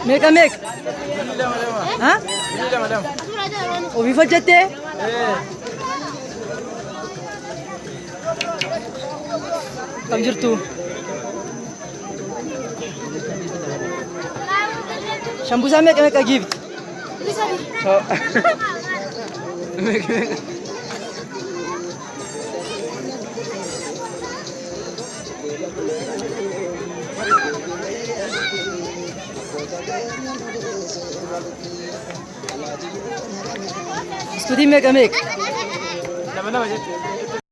Meeqa meeqa? Ha? Ofii hojjettee? Kam jirtu? Shambusaa meeqa meeqa giifti? Studi meeqa meeqa? Nama jette.